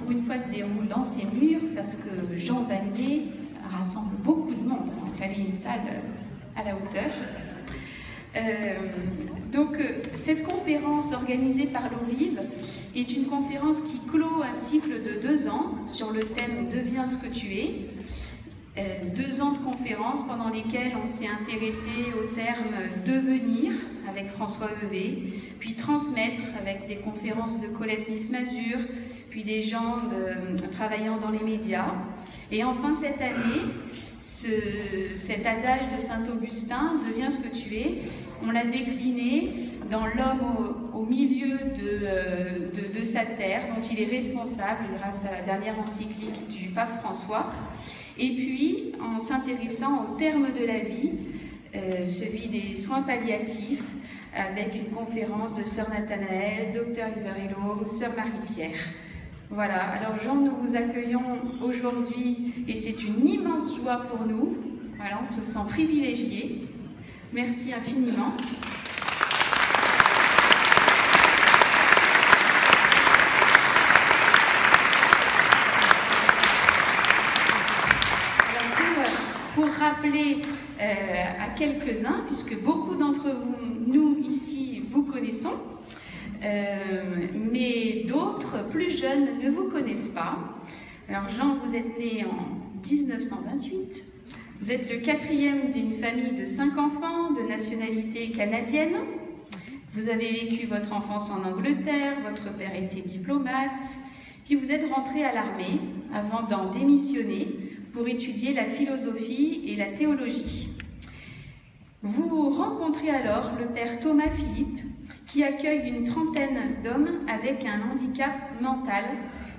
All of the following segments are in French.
pour une fois se déroule dans ces murs parce que Jean Vanier rassemble beaucoup de monde. Il fallait une salle à la hauteur. Cette conférence organisée par l'eau vive est une conférence qui clôt un cycle de 2 ans sur le thème « Deviens ce que tu es ». 2 ans de conférences pendant lesquelles on s'est intéressé au terme « devenir » avec François Heuvet, puis « transmettre » avec des conférences de Colette Nismazur, puis des gens travaillant dans les médias. Et enfin cette année, cet adage de Saint-Augustin, « Deviens ce que tu es », on l'a décliné dans l'homme au milieu de sa terre, dont il est responsable grâce à la dernière encyclique du pape François. Et puis, en s'intéressant au terme de la vie, celui des soins palliatifs, avec une conférence de Sœur Nathanaël, Dr Iverello, Sœur Marie-Pierre. Voilà, alors Jean, nous vous accueillons aujourd'hui et c'est une immense joie pour nous. Voilà, on se sent privilégié. Merci infiniment. Pour rappeler à quelques-uns, puisque beaucoup d'entre nous ici vous connaissons, mais d'autres plus jeunes ne vous connaissent pas. Alors Jean, vous êtes né en 1928, vous êtes le 4e d'une famille de 5 enfants de nationalité canadienne. Vous avez vécu votre enfance en Angleterre, votre père était diplomate, puis vous êtes rentré à l'armée avant d'en démissionner pour étudier la philosophie et la théologie. Vous rencontrez alors le père Thomas Philippe, qui accueille une trentaine d'hommes avec un handicap mental,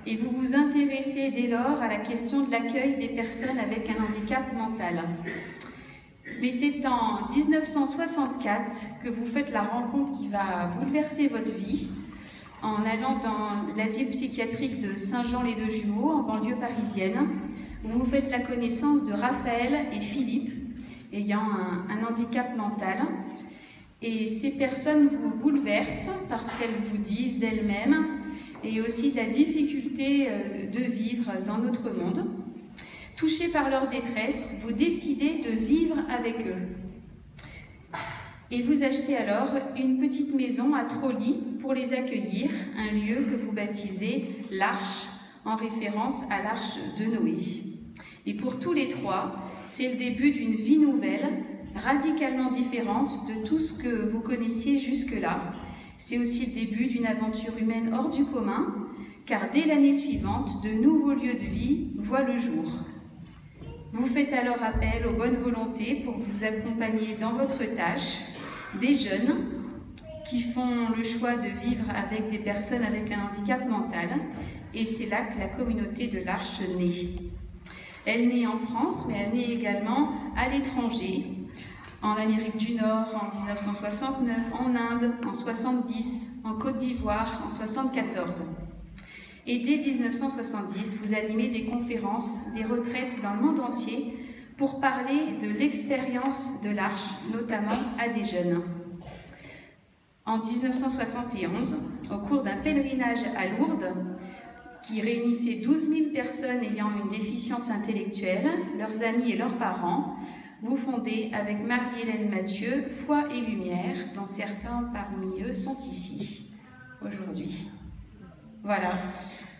et vous vous intéressez dès lors à la question de l'accueil des personnes avec un handicap mental. Mais c'est en 1964 que vous faites la rencontre qui va bouleverser votre vie, en allant dans l'asile psychiatrique de Saint-Jean-les-Deux-Jumeaux, en banlieue parisienne, où vous faites la connaissance de Raphaël et Philippe, ayant un handicap mental. Et ces personnes vous bouleversent parce qu'elles vous disent d'elles-mêmes et aussi de la difficulté de vivre dans notre monde. Touchés par leur détresse, vous décidez de vivre avec eux. Et vous achetez alors une petite maison à Trolly pour les accueillir, un lieu que vous baptisez l'Arche, en référence à l'Arche de Noé. Et pour tous les 3, c'est le début d'une vie nouvelle, radicalement différente de tout ce que vous connaissiez jusque-là. C'est aussi le début d'une aventure humaine hors du commun, car dès l'année suivante, de nouveaux lieux de vie voient le jour. Vous faites alors appel aux bonnes volontés pour vous accompagner dans votre tâche, des jeunes qui font le choix de vivre avec des personnes avec un handicap mental, et c'est là que la communauté de l'Arche naît. Elle naît en France, mais elle naît également à l'étranger, en Amérique du Nord en 1969, en Inde en 1970, en Côte d'Ivoire en 1974. Et dès 1970, vous animez des conférences, des retraites dans le monde entier pour parler de l'expérience de l'Arche, notamment à des jeunes. En 1971, au cours d'un pèlerinage à Lourdes, qui réunissait 12 000 personnes ayant une déficience intellectuelle, leurs amis et leurs parents, vous fondez avec Marie-Hélène Mathieu Foi et Lumière, dont certains parmi eux sont ici aujourd'hui. Voilà.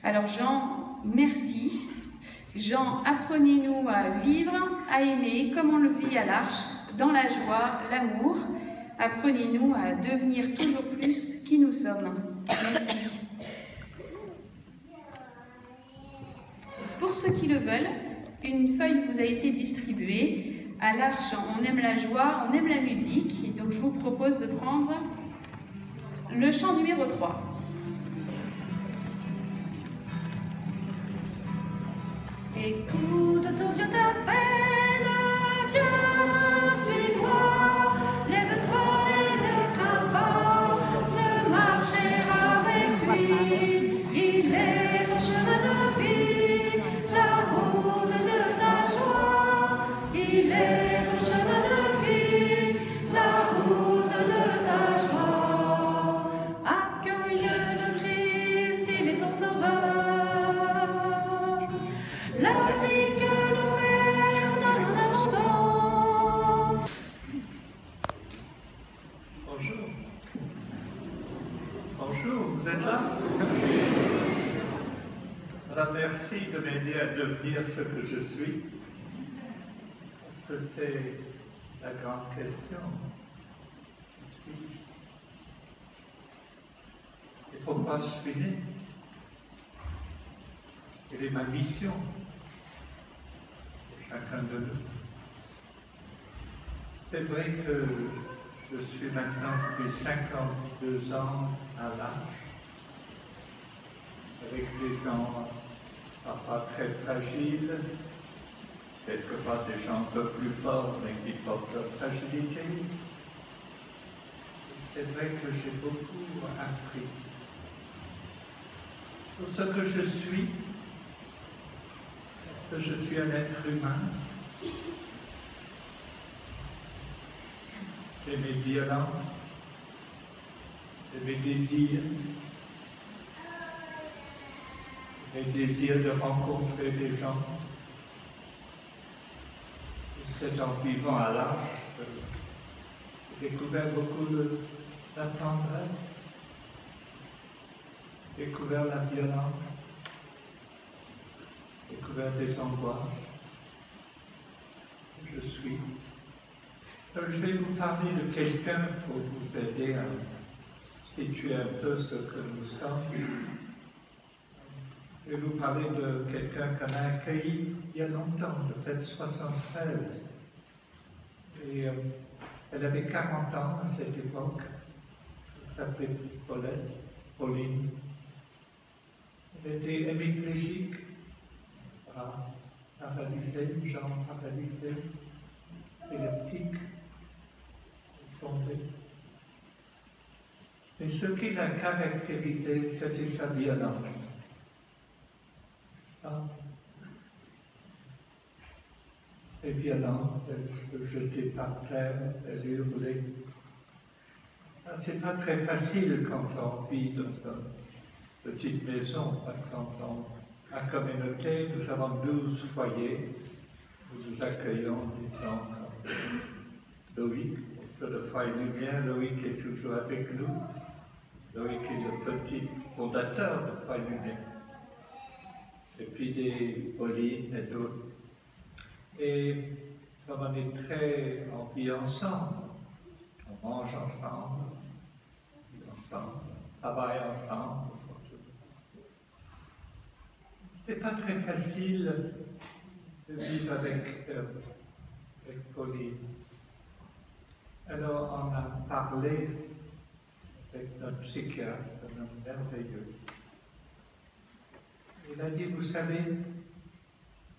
Alors Jean, merci. Jean, apprenez-nous à vivre, à aimer comme on le vit à l'Arche, dans la joie, l'amour. Apprenez-nous à devenir toujours plus qui nous sommes. Merci. Pour ceux qui le veulent, une feuille vous a été distribuée. À l'Arche, on aime la joie, on aime la musique. Et donc je vous propose de prendre le chant numéro 3. Écoute, ton Dieu t'appelle, viens, suis-moi, lève-toi et ne crains pas de marcher avec lui. Il est ton chemin de vie, la route de ta joie. Il est ton chemin de vie, la route de ta joie. Accueille le Christ, il est ton sauveur. La vie que l'ouvert dans l'abondance. Bonjour. Bonjour, vous êtes là? Alors merci de m'aider à devenir ce que je suis. Parce que c'est la grande question. Et pourquoi je suis né? Quelle est ma mission? Chacun de nous. C'est vrai que je suis maintenant depuis 52 ans à l'âge, avec des gens parfois très fragiles, quelquefois des gens un peu plus forts, mais qui portent leur fragilité. C'est vrai que j'ai beaucoup appris. Pour ce que je suis, est-ce que je suis un être humain? J'ai mes violences, j'ai mes désirs de rencontrer des gens. C'est en vivant à l'âge que j'ai découvert beaucoup de la tendresse, découvert la violence, découvert des angoisses. Je suis. Je vais vous parler de quelqu'un pour vous aider à situer un peu ce que nous sommes. Je vais vous parler de quelqu'un qu'on a accueilli il y a longtemps, de fait 73. Et elle avait 40 ans à cette époque. Elle s'appelait Pauline. Elle était hémiplégique, paralysée, jambe paralysée, épileptique. Tombé. Et ce qui l'a caractérisé, c'était sa violence. Elle est violente, elle se jetait par terre, elle hurlait. C'est pas très facile quand on vit dans une petite maison, par exemple, dans la communauté, nous avons 12 foyers, nous nous accueillons des gens comme Loïc. Sur le foyer Lumière, Loïc est toujours avec nous. Loïc est le petit fondateur de foyer Lumière. Et puis des Pauline et d'autres. Et comme on est très en vie ensemble, on mange ensemble, on travaille ensemble. C'était pas très facile de vivre avec Pauline. Alors on a parlé avec notre psychiatre, un homme merveilleux. Il a dit, vous savez,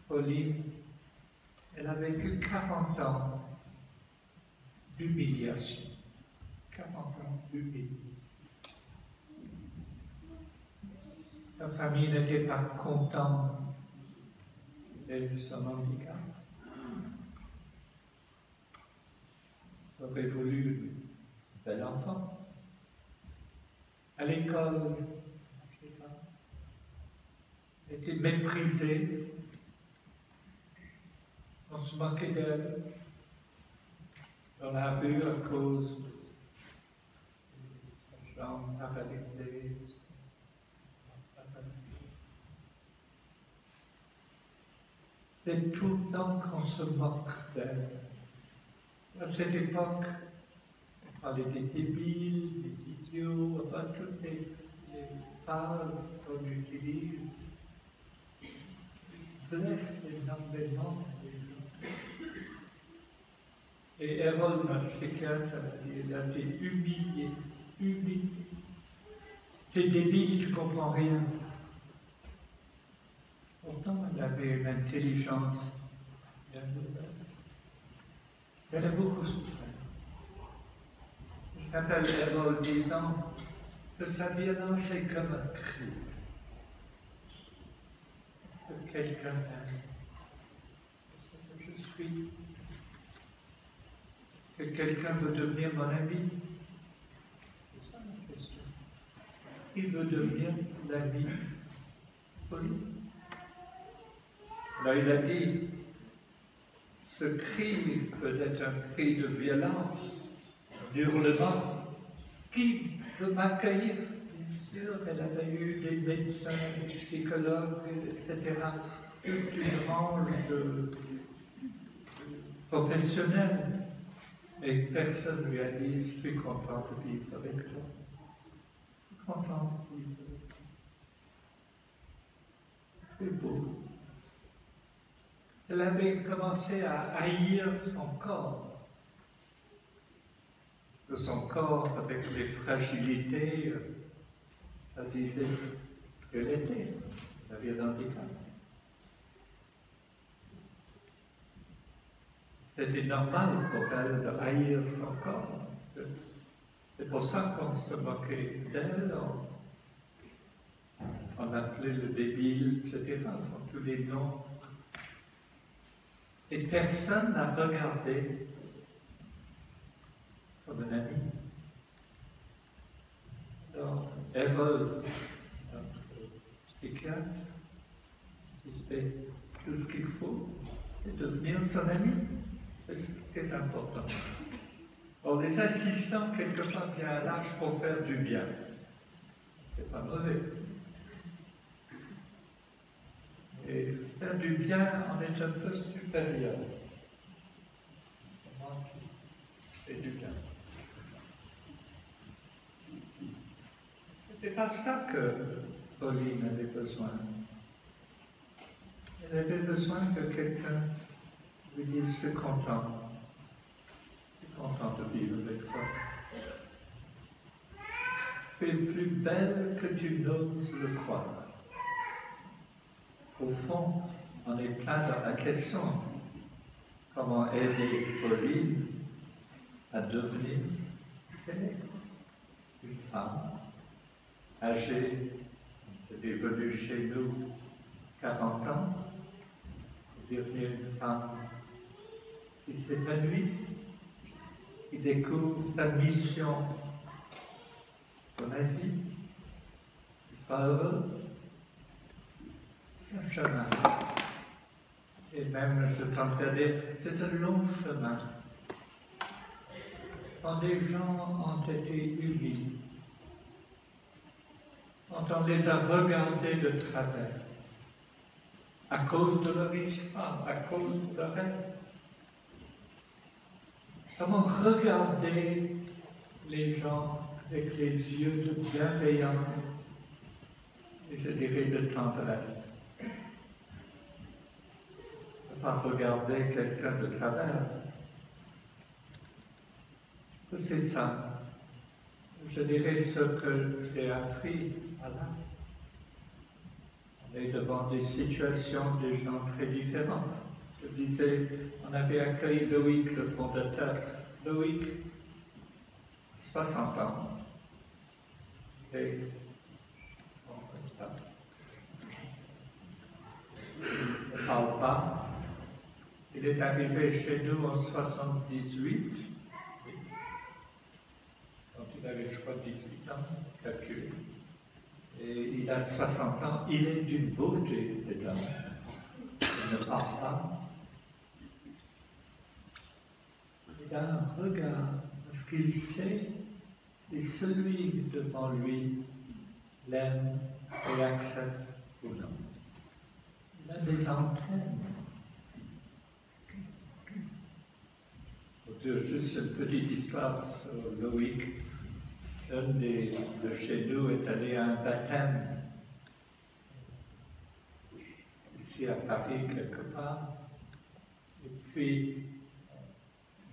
Pauline, elle a vécu 40 ans d'humiliation. 40 ans d'humiliation. Sa famille n'était pas contente de son handicap. Aurait voulu un bel enfant. À l'école, elle était méprisée. On se moquait d'elle dans la rue à cause de sa jambe paralysée. C'est tout le temps qu'on se moque d'elle. À cette époque, on parlait des débiles, des idiots, enfin toutes les phrases qu'on utilise blessent énormément les gens. Et Errol, notre psychiatre, il a été humilié. C'est débile, tu ne comprends rien. Pourtant, elle avait une intelligence bien nouvelle. Elle a beaucoup souffert. Je m'appelle Errol disant que sa violence est comme un cri. Est-ce que quelqu'un aime? Est-ce que je suis? Que quelqu'un veut devenir mon ami? C'est ça la question. Il veut devenir l'ami Pauline. Alors il a dit, ce cri peut être un cri de violence, d'hurlement. Qui peut m'accueillir? Bien sûr, elle avait eu des médecins, des psychologues, etc. Toute une range de professionnels. Et personne ne lui a dit, je suis content de vivre avec toi. Je suis content de vivre avec toi. C'est beau. Elle avait commencé à haïr son corps. De son corps, avec les fragilités, ça disait qu'elle était. Elle avait un handicap. C'était normal pour elle de haïr son corps. C'est pour ça qu'on se moquait d'elle, on appelait le débile, etc., tous les noms. Et personne n'a regardé comme un ami. Alors, Errol, notre psychiatre, disait tout ce qu'il faut, c'est devenir son ami. C'est ce qui est important. Alors, les assistants, quelquefois, viennent à l'âge pour faire du bien. C'est pas mauvais. Et faire du bien, on est un peu supérieur. Moi qui fais du bien. C'était pas ça que Pauline avait besoin. Elle avait besoin que quelqu'un lui dise, je suis content de vivre avec toi. Tu es plus belle que tu n'oses le croire. Au fond, on est plein dans la question, comment aider Pauline à devenir une femme âgée, elle est venue chez nous 40 ans, devenir une femme qui s'épanouit, qui découvre sa mission dans la vie, qui soit heureuse. Un chemin. Et même, je tenterais de dire, c'est un long chemin. Quand des gens ont été unis, quand on les a regardés de travers, à cause de leur histoire, à cause de leur rêve, comment regarder les gens avec les yeux de bienveillance et je dirais de tendresse. Ne pas regarder quelqu'un de travers. C'est ça. Je dirais ce que j'ai appris à l'âge. On est devant des situations, des gens très différents. Je disais, on avait accueilli Loïc, le fondateur. Loïc, 60 ans. Et bon, comme ça. Il ne parle pas. Il est arrivé chez nous en 78. Donc il avait, je crois, 18 ans, calculé. Et il a 60 ans. Il est d'une beauté, cet homme. Il ne parle pas. Il a un regard, parce qu'il sait, et celui devant lui l'aime et accepte ou non. Il a des antennes. Pour dire juste une petite histoire sur Loïc. Un de chez nous est allé à un baptême, ici à Paris quelque part, et puis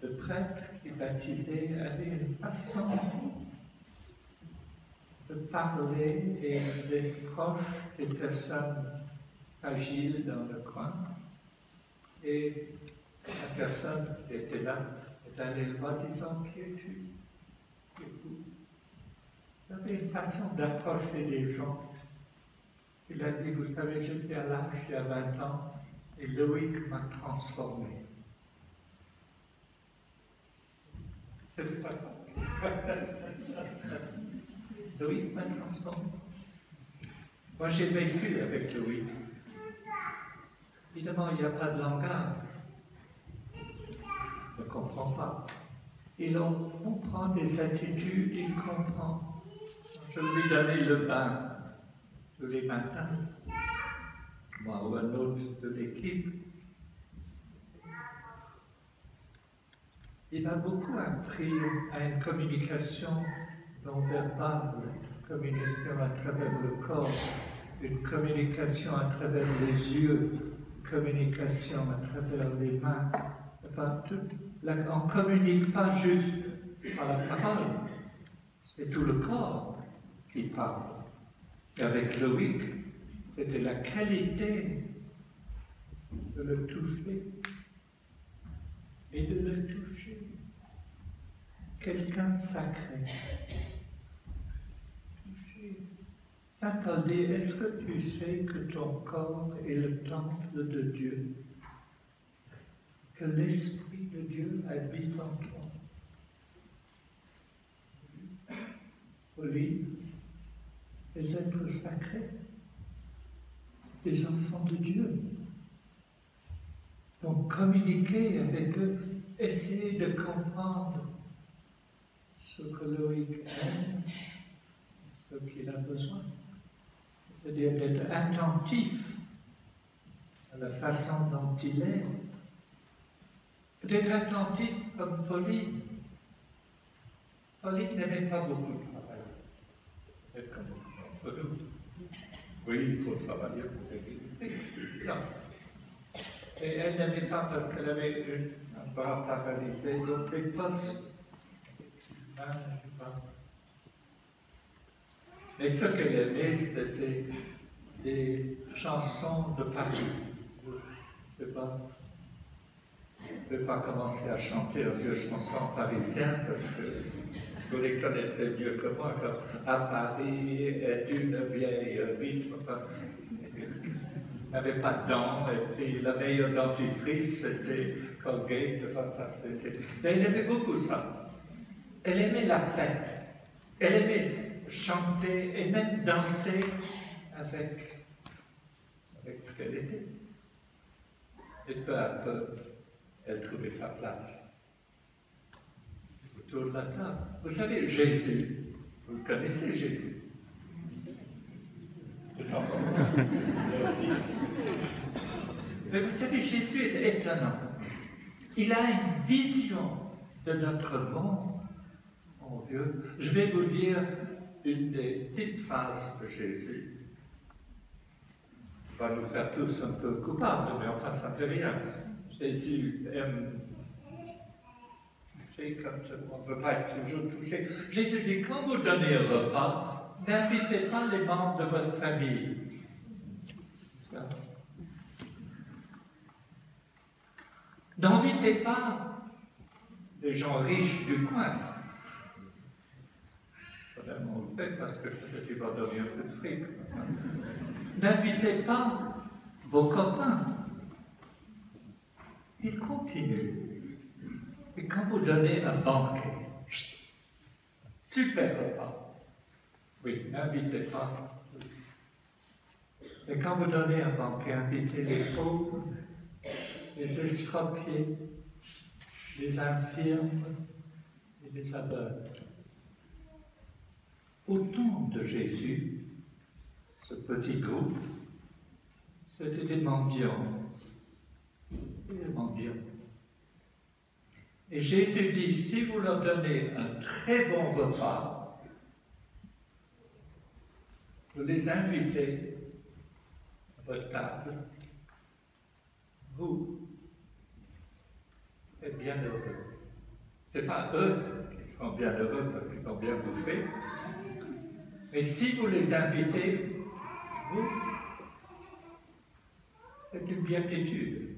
le prêtre qui baptisait avait une façon de parler et d'être proche des personnes fragiles dans le coin. Et la personne qui était là est allée le voir disant, qui es-tu? Il avait une façon d'approcher les gens. Il a dit, vous savez, j'étais à l'âge il y a 20 ans et Loïc m'a transformé. C'est pas grave. Loïc m'a transformé. Moi, j'ai vécu avec Loïc. Évidemment, il n'y a pas de langage. Il ne comprend pas. On comprend des attitudes, il comprend. Je lui donnais le bain tous les matins, moi ou un autre de l'équipe. Il m'a beaucoup appris à une communication non verbale, une communication à travers le corps, une communication à travers les yeux, une communication à travers les mains. Enfin, on ne communique pas juste par la parole, c'est tout le corps qui parle. Et avec Loïc, c'était la qualité de le toucher et de le toucher. Quelqu'un de sacré. Toucher. Saint Paul dit, est-ce que tu sais que ton corps est le temple de Dieu? Que l'Esprit de Dieu habite en toi? Oui, les êtres sacrés, les enfants de Dieu. Donc communiquer avec eux, essayer de comprendre ce que Loïc aime, ce qu'il a besoin. C'est-à-dire d'être attentif à la façon dont il est. Peut-être attentif comme Pauline. Pauline n'aimait pas beaucoup de travail. Peut-être comme entre nous. Oui, il faut travailler pour gagner. Et elle n'aimait pas parce qu'elle avait un bras paralysé, donc les postes. Mais ce qu'elle aimait, c'était des chansons de Paris. Je ne vais pas commencer à chanter un vieux chanson parisien parce que vous les connaîtrez mieux que moi. Comme à Paris est une vieille vitre. N'avait pas de dents, et puis la meilleure dentifrice c'était Colgate, enfin ça c'était. Mais elle aimait beaucoup ça. Elle aimait la fête. Elle aimait chanter et même danser avec ce qu'elle était. Et peu à peu, elle trouvait sa place autour de la table. Vous savez, Jésus, vous le connaissez, Jésus? Mais vous savez, Jésus est étonnant. Il a une vision de notre monde, mon Dieu. Je vais vous lire une des petites phrases de Jésus. On va nous faire tous un peu coupables, mais enfin, ça ne fait rien. Jésus aime toucher comme on ne peut pas être toujours touché. Jésus dit, quand vous donnez un repas, n'invitez pas les membres de votre famille. N'invitez pas les gens riches du coin. On le fait parce que peut-être il va donner un peu de fric. N'invitez pas vos copains. Il continue. Et quand vous donnez un banquet, super repas. Oui, n'invitez pas. Et quand vous donnez un banquet, invitez les pauvres, les estropiés, les infirmes et les aveugles. Au temps de Jésus, ce petit groupe, c'était des mendiants. Des mendiants. Et Jésus dit, si vous leur donnez un très bon repas, vous les invitez à votre table, vous êtes bien heureux. Ce n'est pas eux qui seront bien heureux parce qu'ils ont bien bouffé, mais si vous les invitez, vous, c'est une béatitude.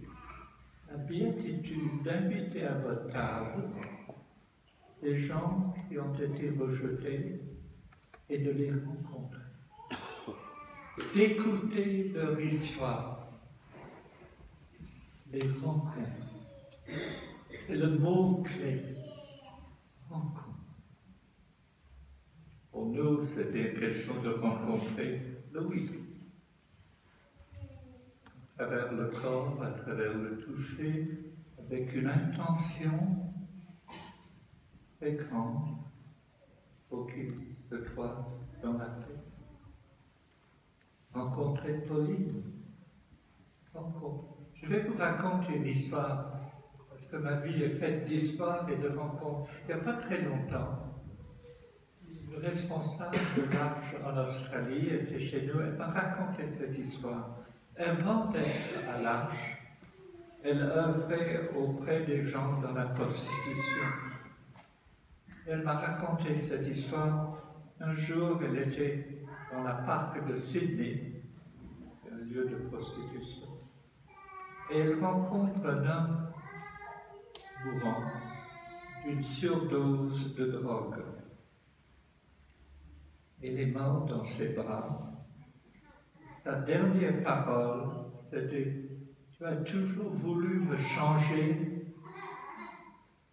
La béatitude d'inviter à votre table des gens qui ont été rejetés et de les rencontrer. D'écouter leur histoire, les rencontres. C'est le mot-clé. Rencontre. Pour nous, c'était une question de rencontrer Louis. travers le corps, à travers le toucher, avec une intention très grande pour qu'il se croise dans la tête. Rencontrer Pauline. Je vais vous raconter une histoire, parce que ma vie est faite d'histoires et de rencontres. Il n'y a pas très longtemps, le responsable de l'Arche en Australie était chez nous. Elle m'a raconté cette histoire. Avant d'être à l'Arche, elle œuvrait auprès des gens dans la prostitution. Elle m'a raconté cette histoire. Un jour, elle était dans la parc de Sydney, un lieu de prostitution, et elle rencontre un homme mourant d'une surdose de drogue. Il est mort dans ses bras. Sa dernière parole, c'était « Tu as toujours voulu me changer,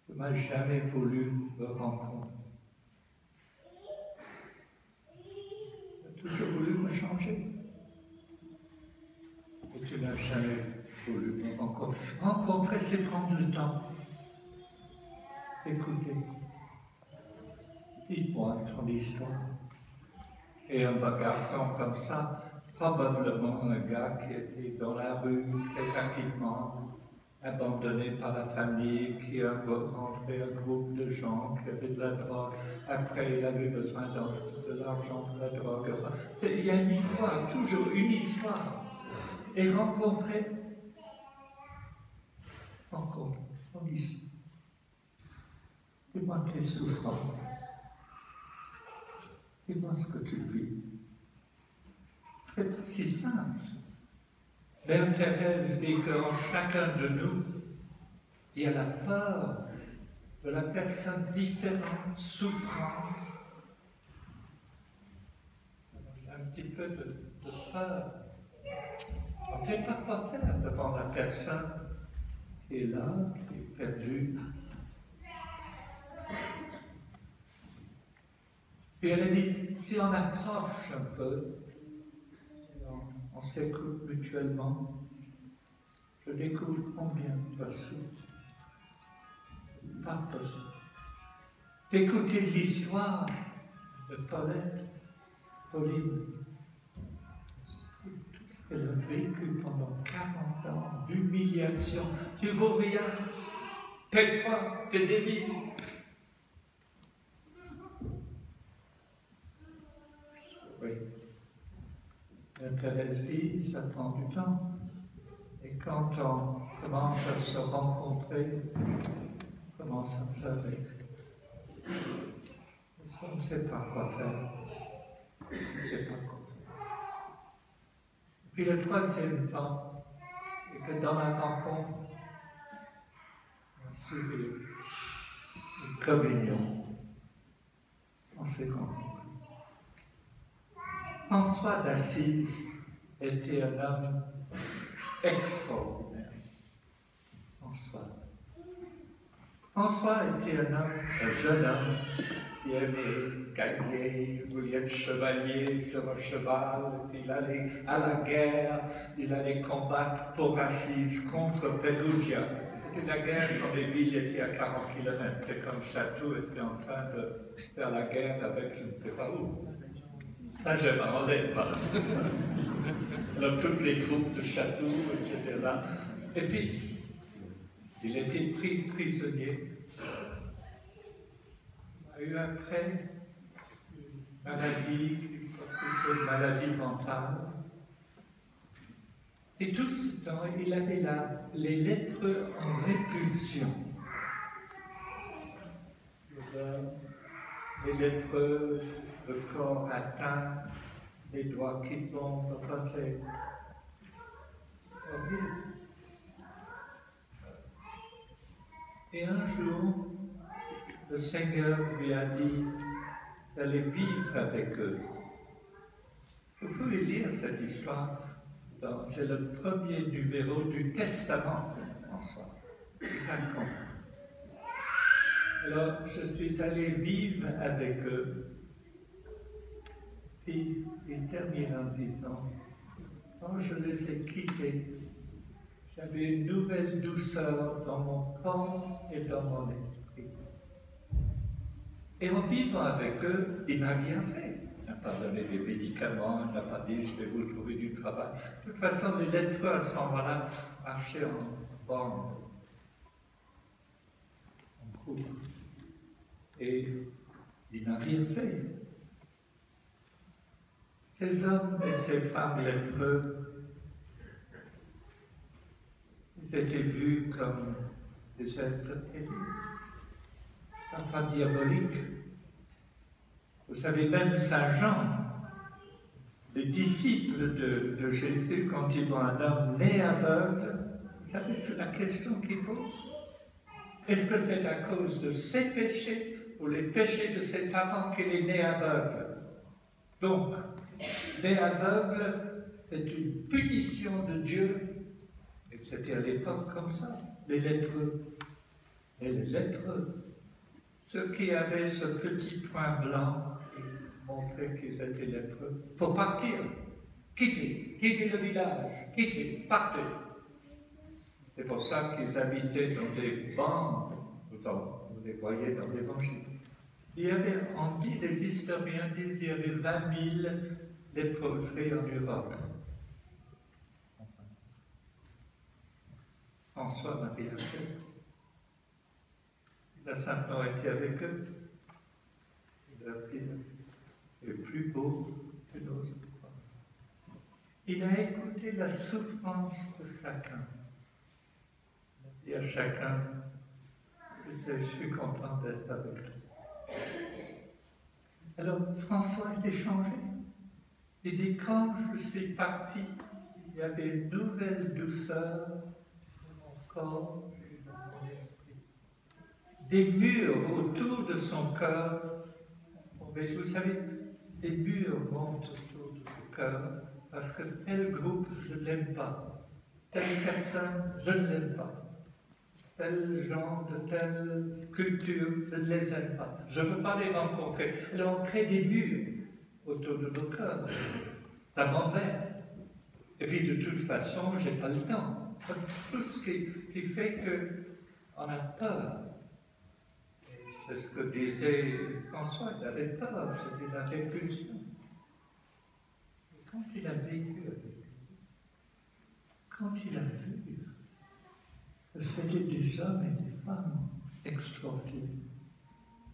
tu ne m'as jamais voulu me rencontrer. » Tu as toujours voulu me changer, et tu n'as jamais voulu me rencontrer. Rencontrer, c'est prendre le temps. Écoutez, dites-moi ton histoire. Et un garçon comme ça, probablement un gars qui était dans la rue très rapidement, abandonné par la famille, qui a rencontré un groupe de gens qui avaient de la drogue. Après, il avait besoin de l'argent, de la drogue. Il y a une histoire, toujours une histoire. Et rencontrer ton histoire. Dis-moi tes souffrances. Dis-moi ce que tu vis. C'est pas si simple. Mère Thérèse dit qu'en chacun de nous, il y a la peur de la personne différente, souffrante. J'ai un petit peu de peur. On ne sait pas quoi faire devant la personne qui est là, qui est perdue. Puis elle a dit, si on approche un peu, on s'écoute mutuellement, je découvre combien tu as souffert. Pas besoin d'écouter l'histoire de Pauline, tout ce qu'elle a vécu pendant 40 ans, d'humiliation. Tu vaux rien, tais-toi, t'es débile. Oui. La Thérèse dit, ça prend du temps. Et quand on commence à se rencontrer, on commence à pleurer. On ne sait pas quoi faire. On ne sait pas quoi faire. Puis le troisième temps, c'est que dans la rencontre, on a suivi une communion. On s'est rencontrés. François d'Assise était un homme extraordinaire. François était un jeune homme qui aimait gagner, il voulait être chevalier sur un cheval, il allait à la guerre, il allait combattre pour Assise contre Perugia. C'était la guerre quand les villes étaient à 40 km, c'est comme Château était en train de faire la guerre avec je ne sais pas où. Saint-Germain, on n'aime pas. Alors, toutes les troupes de Château, etc. Et puis, il était pris prisonnier. Il a eu après une maladie mentale. Et tout ce temps, il avait les lettres en répulsion. Les lettres, le corps atteint, les doigts qui tombent, enfin c'est horrible. Et un jour, le Seigneur lui a dit d'aller vivre avec eux. Vous pouvez lire cette histoire, c'est le premier numéro du Testament de François. Alors, je suis allé vivre avec eux. Puis, il termine en disant, quand je les ai quittés, J'avais une nouvelle douceur dans mon corps et dans mon esprit. Et en vivant avec eux, il n'a rien fait. Il n'a pas donné des médicaments, il n'a pas dit je vais vous trouver du travail. De toute façon, les lettreux à ce moment-là marchaient en bande, en groupe. Et il n'a rien fait. Ces hommes et ces femmes lépreux, ils étaient vus comme des êtres élus, pas diaboliques. Vous savez, même Saint Jean, les disciples de Jésus, quand ils voient un homme né aveugle, vous savez, c'est la question qu'ils posent. Est-ce que c'est à cause de ses péchés ou les péchés de ses parents qu'il est né aveugle? Donc, né aveugle, c'est une punition de Dieu. Et c'était à l'époque comme ça, les lépreux. Et les lépreux, ceux qui avaient ce petit point blanc qui montrait qu'ils étaient lépreux, il faut partir, quitter le village, partez. C'est pour ça qu'ils habitaient dans des bandes, vous les voyez dans l'Évangile. Il y avait, on dit, les historiens disent, il y avait 20 000 léproseries en Europe. François n'a rien fait. Il a simplement été avec eux. Il a pris le plus beau que nos enfants. Il a écouté la souffrance de chacun. Il a dit à chacun, je suis content d'être avec toi. Alors François était changé. Il dit, quand je suis parti, il y avait une nouvelle douceur dans mon corps et dans mon esprit. Des murs autour de son cœur. Mais vous savez, des murs montent autour de son cœur parce que tel groupe, je ne l'aime pas. Telle personne, je ne l'aime pas. Tel genre de telle culture, je ne les aime pas. Je ne veux pas les rencontrer. Alors on crée des murs autour de nos cœurs. Ça m'embête. Et puis de toute façon, je n'ai pas le temps. Tout ce qui fait qu'on a peur. Et c'est ce que disait François, il avait peur, c'était la répulsion. Et quand il a vécu avec eux, quand il a vu que c'était des hommes et des femmes extraordinaires,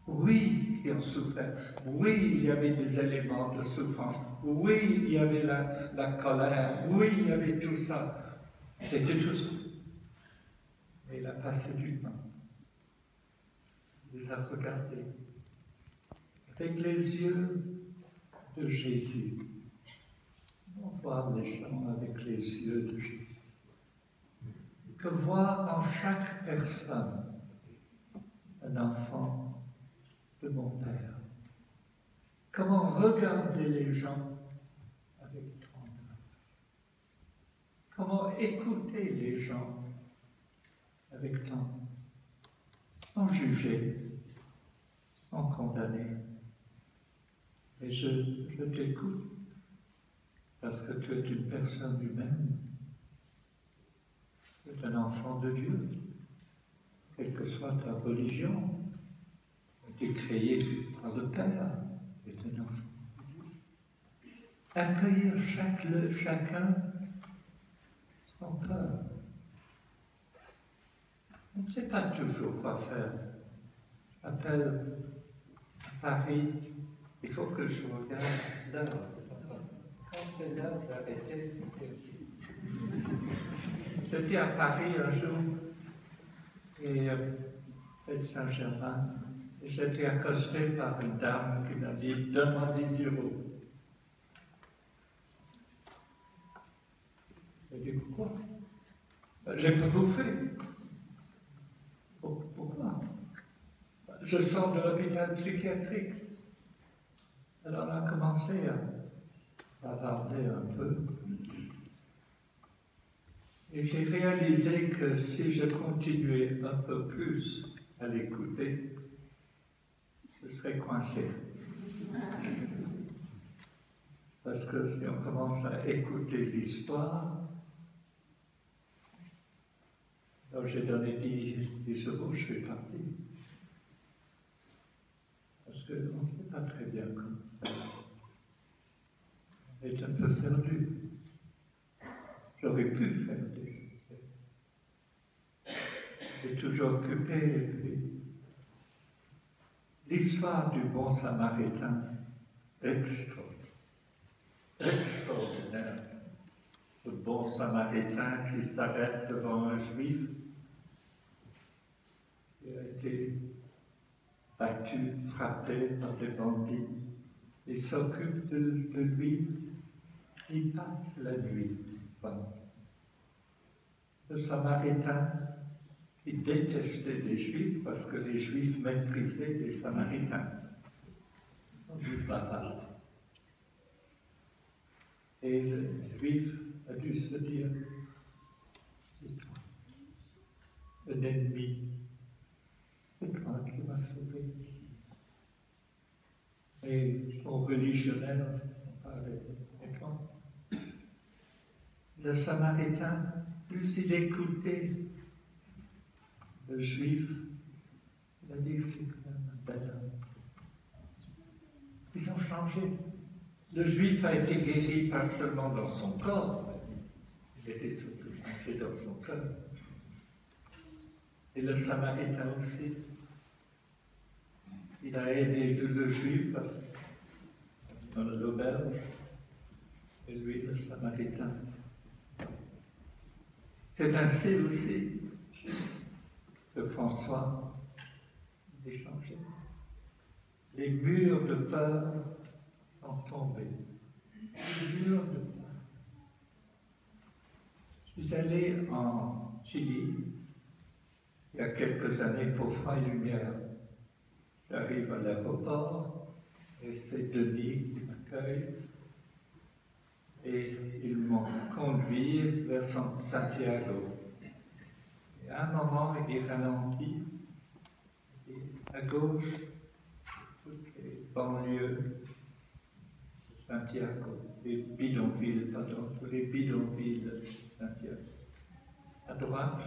oui, qui ont souffert. Oui, il y avait des éléments de souffrance. Oui, il y avait la colère. Oui, il y avait tout ça. C'était tout ça. Mais il a passé du temps. Il les a regardés avec les yeux de Jésus. On voit les gens avec les yeux de Jésus. Que voir en chaque personne un enfant de mon Père. Comment regarder les gens avec tendresse. Comment écouter les gens avec tendresse. Sans juger, sans condamner. Et je t'écoute parce que tu es une personne humaine. Tu es un enfant de Dieu, quelle que soit ta religion. Tu es créé par le Père, tu es un enfant de Dieu. Accueillir chacun sans peur. On ne sait pas toujours quoi faire. J'appelle à Paris, il faut que je regarde l'heure. Quand c'est l'heure d'arrêter, j'étais à Paris un jour, et près de Saint-Germain, et j'étais accosté par une dame qui m'a dit « Donne-moi 10 €. J'ai dit « Pourquoi ?»« J'ai pas bouffé. » Pourquoi? Je sors de l'hôpital psychiatrique. Alors on a commencé à bavarder un peu. Et j'ai réalisé que si je continuais un peu plus à l'écouter, je serais coincé. Parce que si on commence à écouter l'histoire, Alors j'ai donné 10 euros, je suis parti. Parce qu'on ne sait pas très bien comment faire. On est un peu perdu. J'aurais pu faire des choses. J'ai toujours occupé. Et puis, l'histoire du bon samaritain, extraordinaire. Ce bon samaritain qui s'arrête devant un juif qui a été battu, frappé par des bandits. Il s'occupe de lui. Il passe la nuit. Le samaritain, il détestait les juifs parce que les juifs méprisaient les samaritains. Ils sont du bavard. Et le juif a dû se dire, c'est toi, un ennemi, c'est toi qui m'as sauvé. Et au religionnaire, on parlait, et toi? Le samaritain, plus il écoutait le juif, il a dit, c'est quand même un bel homme. Ils ont changé. Le juif a été guéri pas seulement dans son corps, il était surtout changé dans son cœur. Et le samaritain aussi. Il a aidé le juif dans l'auberge, et lui le samaritain. C'est ainsi aussi que François est changé. Les murs de peur sont tombés. Les murs de peur. Je suis allé en Chili il y a quelques années pour Foi et Lumière. J'arrive à l'aéroport et c'est Denis qui m'accueille et ils m'ont conduit vers Santiago. Et à un moment, il ralentit et à gauche, toutes les banlieues de Santiago, les bidonvilles, pardon, tous les bidonvilles de Santiago. À droite,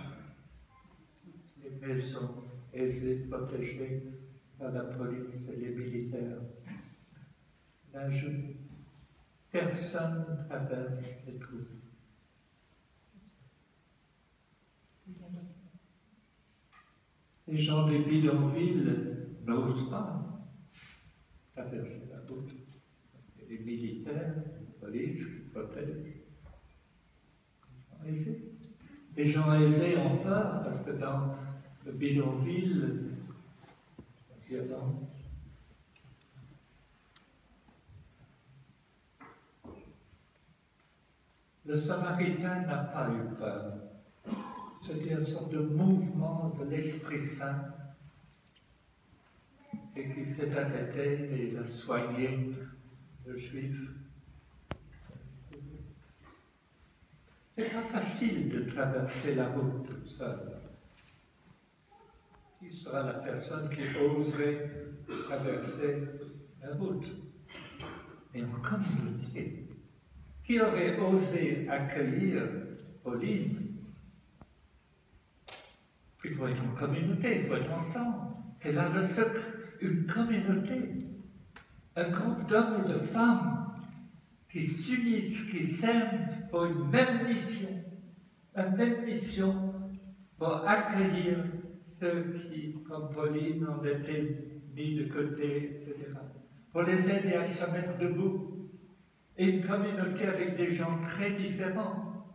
les maisons aisées, protégées par la police et les militaires. Là, personne ne traverse ces trous. Les gens des bidonvilles n'osent pas traverser la route parce que les militaires, la police qui protègent. Les gens aisés ont peur parce que dans le bidonville, la violence. Le Samaritain n'a pas eu peur. C'était une sorte de mouvement de l'Esprit Saint et qui s'est arrêté et il a soigné le Juif. C'est pas facile de traverser la route toute seule. Qui sera la personne qui oserait traverser la route? Et en communauté. Qui aurait osé accueillir Pauline? Il faut être en communauté, il faut être ensemble. C'est là le secret, une communauté. Un groupe d'hommes et de femmes qui s'unissent, qui s'aiment pour une même mission pour accueillir ceux qui, comme Pauline, ont été mis de côté, etc. Pour les aider à se mettre debout. Et une communauté avec des gens très différents.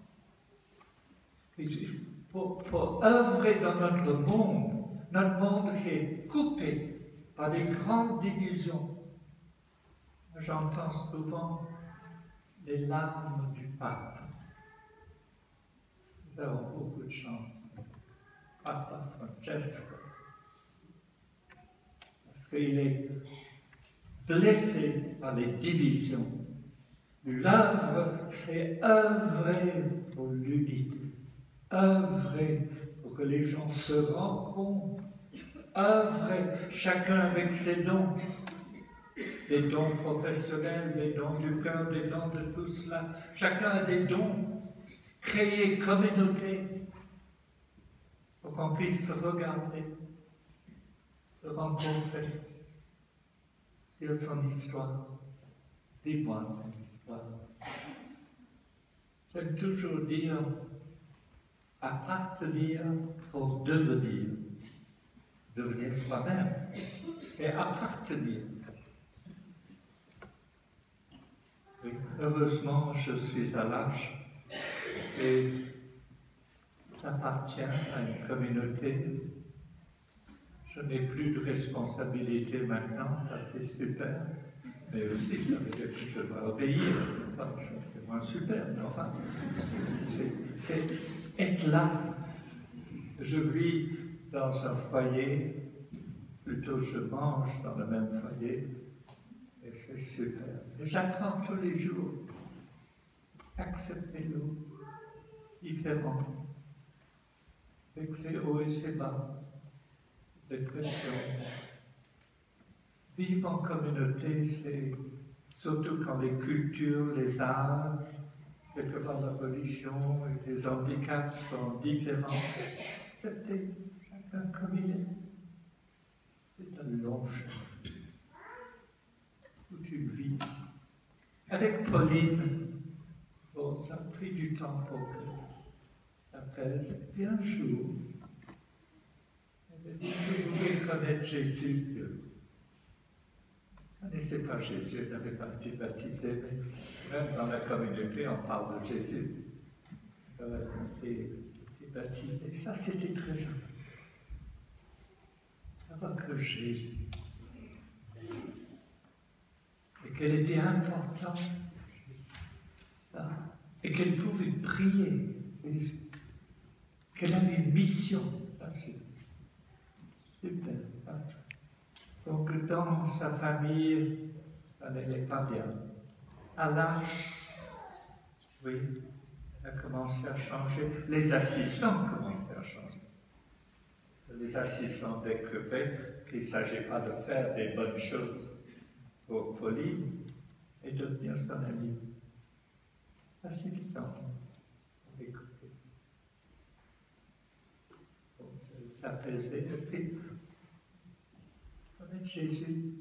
Pour œuvrer dans notre monde qui est coupé par des grandes divisions. J'entends souvent les larmes du pape. Nous avons beaucoup de chance. Papa Francesco. Parce qu'il est blessé par les divisions. L'œuvre, c'est œuvrer pour l'unité, œuvrer pour que les gens se rencontrent, œuvrer chacun avec ses dons, des dons professionnels, des dons du cœur, des dons de tout cela. Chacun a des dons, créer communauté. pour qu'on puisse se regarder, se rencontrer, dire son histoire. Dis-moi ton histoire. J'aime toujours dire appartenir pour devenir. Devenir soi-même et appartenir. Oui, heureusement, je suis à l'âge et j'appartiens à une communauté. Je n'ai plus de responsabilité maintenant, ça c'est super. Mais aussi, ça veut dire que je dois obéir. Enfin, c'est moins super, mais enfin, c'est être là. Je vis dans un foyer, plutôt je mange dans le même foyer, et c'est super. Et j'apprends tous les jours, acceptez-le, différent, avec ses hauts et ses bas, ses dépressions. Vivre en communauté, c'est surtout quand les cultures, les arts, quelquefois la religion et les handicaps sont différents. Accepter chacun comme il est. C'est un long chemin. Toute une vie. Avec Pauline, bon, ça a pris du temps pour que ça pèse. Et un jour, elle m'a dit, je voulais connaître Jésus. Je ne connaissais pas Jésus, elle n'avait pas été baptisée, mais même dans la communauté, on parle de Jésus. Elle a été baptisée. Ça, c'était très joli. Savoir que Jésus, et qu'elle était importante, et qu'elle pouvait prier, qu'elle avait une mission. Ça, c'est super. Donc, dans sa famille, ça n'allait pas bien. À l'âge, oui, elle a commencé à changer. Les assistants commençaient à changer. Les assistants découvraient qu'il ne s'agit pas de faire des bonnes choses pour Pauline et de devenir son ami. Ça, c'est du temps. Écoutez. Bon, ça s'apaisait et puis, avec Jésus,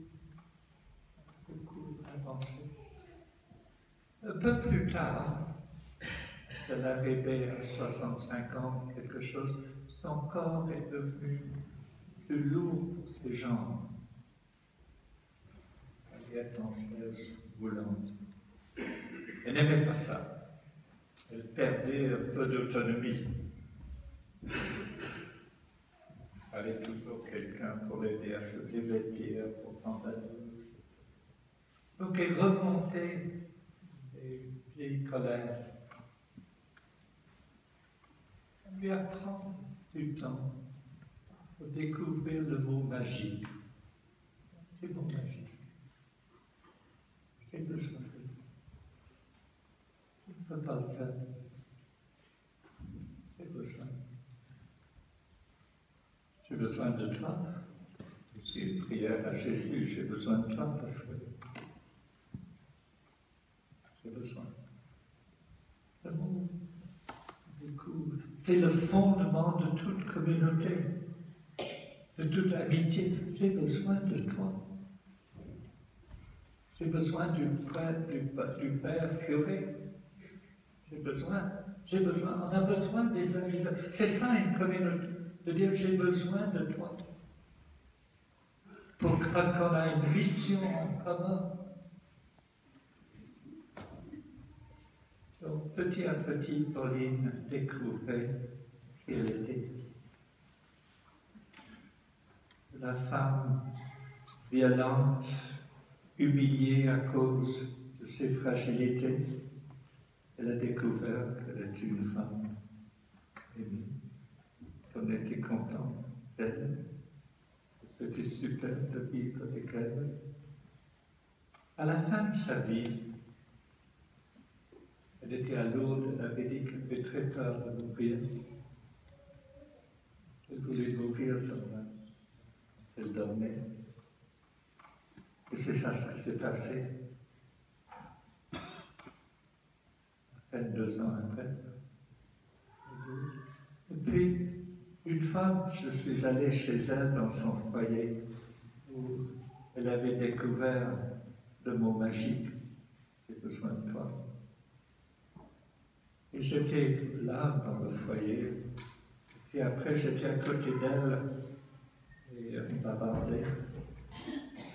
beaucoup avancé. Un peu plus tard, elle est arrivée à 65 ans, quelque chose, son corps est devenu plus lourd pour ses jambes. Elle est en chaise roulante. Elle n'aimait pas ça. Elle perdait un peu d'autonomie. Il fallait toujours quelqu'un pour l'aider à se dévêtir, pour prendre la douche. Donc elle remontait des vieilles colères. Ça lui apprend du temps pour découvrir le mot magique. C'est le mot magique. J'ai besoin de lui. Je ne peux pas le faire. J'ai besoin. J'ai besoin de toi. C'est une prière à Jésus. J'ai besoin de toi parce que j'ai besoin. L'amour, c'est le fondement de toute communauté, de toute amitié. J'ai besoin de toi. J'ai besoin du Père curé. J'ai besoin, on a besoin des amis. C'est ça une communauté, de dire j'ai besoin de toi. Parce qu'on a une mission en commun. Donc petit à petit, Pauline découvrait qui elle était. La femme violente, humiliée à cause de ses fragilités, elle a découvert qu'elle était une femme aimée, qu'on était content d'elle, que c'était super de vivre avec elle. À la fin de sa vie, elle était à Lourdes, elle avait dit qu'elle avait très peur de mourir. Elle voulait mourir quand elle dormait. Et c'est ça ce qui s'est passé. À peine 2 ans après. Et puis, une fois, je suis allé chez elle dans son foyer où elle avait découvert le mot magique, j'ai besoin de toi. Et j'étais là dans le foyer, puis après j'étais à côté d'elle et on bavardait.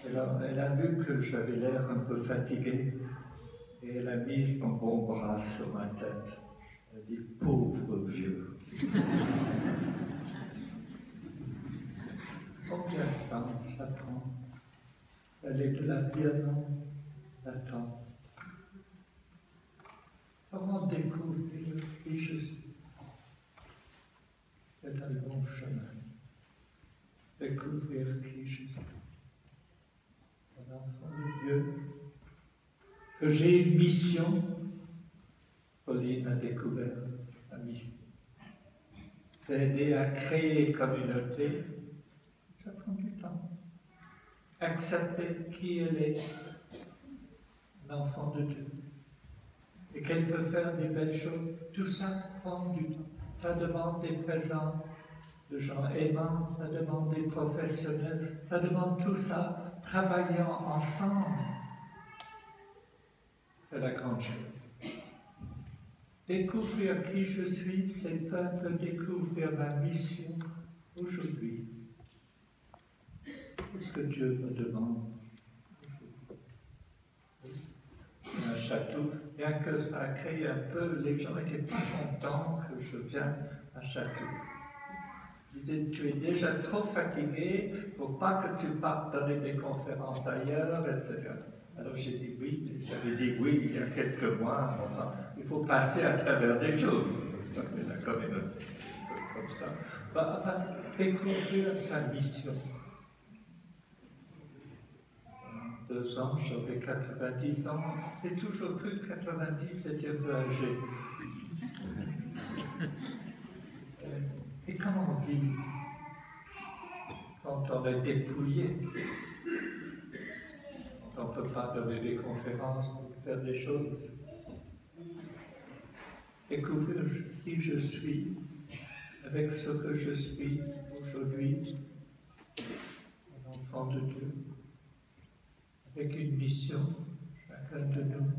Alors elle a vu que j'avais l'air un peu fatigué et elle a mis son bon bras sur ma tête. Elle a dit « pauvre vieux ». Combien de temps ça prend d'aller de la violence à temps? Comment découvrir qui je suis? C'est un long chemin. Découvrir qui je suis. Un enfant de Dieu. Que j'ai une mission. Pauline a découvert sa mission. D'aider à créer communauté. Ça prend du temps. Accepter qui elle est. Un enfant de Dieu. Et qu'elle peut faire des belles choses. Tout ça prend du temps. Ça demande des présences de gens aimants, ça demande des professionnels, ça demande tout ça, travaillant ensemble. C'est la grande chose. Découvrir qui je suis, c'est un peu découvrir ma mission aujourd'hui. Qu'est-ce que Dieu me demande? Un château, bien que ça a créé un peu, les gens n'étaient pas contents que je vienne à château. Ils disaient, tu es déjà trop fatigué, il ne faut pas que tu partes donner des conférences ailleurs, etc. Alors j'ai dit oui, j'avais dit oui il y a quelques mois, enfin, il faut passer à travers des choses, comme ça, mais la communauté, comme ça, va découvrir sa mission. 2 ans, j'avais 90 ans. J'ai toujours cru que 90 c'était un peu âgé. Et comment on vit quand on est dépouillé, quand on ne peut pas donner des conférences, faire des choses? Découvrir qui je suis, avec ce que je suis aujourd'hui, un enfant de Dieu. Avec une mission, chacun de nous,